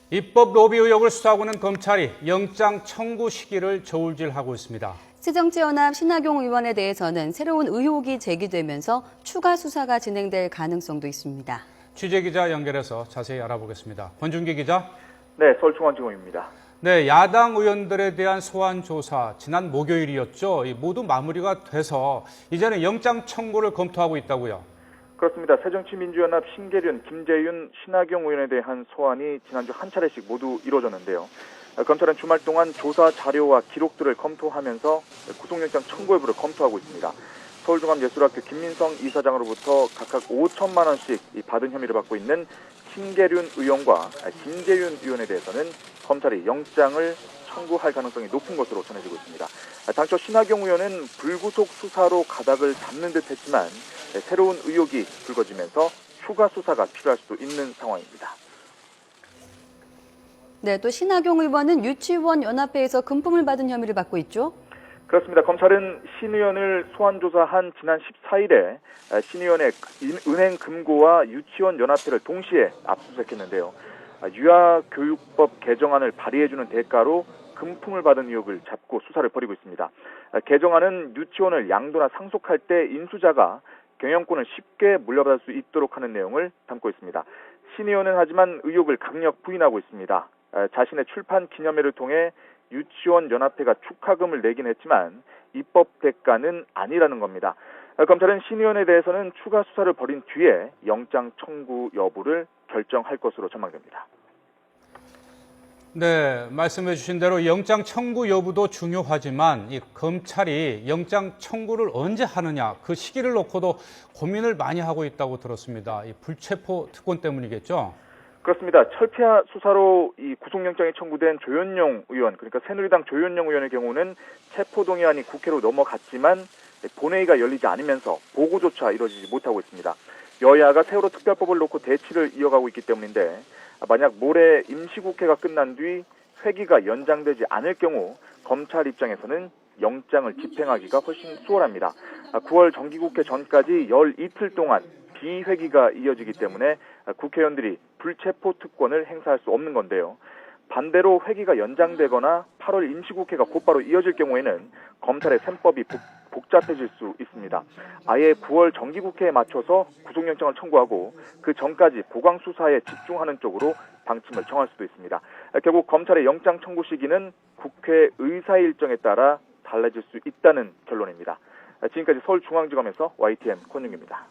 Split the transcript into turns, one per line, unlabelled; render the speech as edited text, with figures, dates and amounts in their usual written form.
입법 로비 의혹을 수사하고 있는 검찰이 영장 청구 시기를 저울질하고 있습니다.
새정치연합 신학용 의원에 대해서는 새로운 의혹이 제기되면서 추가 수사가 진행될 가능성도 있습니다.
취재기자 연결해서 자세히 알아보겠습니다. 권준기 기자.
네, 서울중앙지검입니다.
네, 야당 의원들에 대한 소환 조사 지난 목요일이었죠. 모두 마무리가 돼서 이제는 영장 청구를 검토하고 있다고요.
그렇습니다. 새정치민주연합 신계륜, 김재윤, 신학용 의원에 대한 소환이 지난주 한 차례씩 모두 이루어졌는데요. 검찰은 주말 동안 조사 자료와 기록들을 검토하면서 구속영장 청구 여부를 검토하고 있습니다. 서울종합예술학교 김민성 이사장으로부터 각각 5천만 원씩 받은 혐의를 받고 있는 신계륜 의원과 김재윤 의원에 대해서는 검찰이 영장을 청구할 가능성이 높은 것으로 전해지고 있습니다. 당초 신학용 의원은 불구속 수사로 가닥을 잡는 듯 했지만 새로운 의혹이 불거지면서 추가 수사가 필요할 수도 있는 상황입니다.
네, 또 신학용 의원은 유치원 연합회에서 금품을 받은 혐의를 받고 있죠?
그렇습니다. 검찰은 신 의원을 소환 조사한 지난 14일에 신 의원의 은행 금고와 유치원 연합회를 동시에 압수수색했는데요. 유아교육법 개정안을 발의해주는 대가로 금품을 받은 의혹을 잡고 수사를 벌이고 있습니다. 개정안은 유치원을 양도나 상속할 때 인수자가 경영권을 쉽게 물려받을 수 있도록 하는 내용을 담고 있습니다. 신 의원은 하지만 의혹을 강력 부인하고 있습니다. 자신의 출판 기념회를 통해 유치원 연합회가 축하금을 내긴 했지만 입법 대가는 아니라는 겁니다. 검찰은 신 의원에 대해서는 추가 수사를 벌인 뒤에 영장 청구 여부를 결정할 것으로 전망됩니다.
네, 말씀해 주신 대로 영장 청구 여부도 중요하지만 이 검찰이 영장 청구를 언제 하느냐 그 시기를 놓고도 고민을 많이 하고 있다고 들었습니다. 이 불체포 특권 때문이겠죠?
그렇습니다. 철폐 수사로 이 구속영장이 청구된 조현용 의원, 그러니까 새누리당 조현용 의원의 경우는 체포동의안이 국회로 넘어갔지만 본회의가 열리지 않으면서 보고조차 이루어지지 못하고 있습니다. 여야가 세월호 특별법을 놓고 대치를 이어가고 있기 때문인데 만약 모레 임시국회가 끝난 뒤 회기가 연장되지 않을 경우 검찰 입장에서는 영장을 집행하기가 훨씬 수월합니다. 9월 정기국회 전까지 12틀 동안 비회기가 이어지기 때문에 국회의원들이 불체포 특권을 행사할 수 없는 건데요. 반대로 회기가 연장되거나 8월 임시국회가 곧바로 이어질 경우에는 검찰의 셈법이 복잡해질 수 있습니다. 아예 9월 정기국회에 맞춰서 구속영장을 청구하고 그 전까지 보강수사에 집중하는 쪽으로 방침을 정할 수도 있습니다. 결국 검찰의 영장 청구 시기는 국회 의사 일정에 따라 달라질 수 있다는 결론입니다. 지금까지 서울중앙지검에서 YTN 권윤기입니다.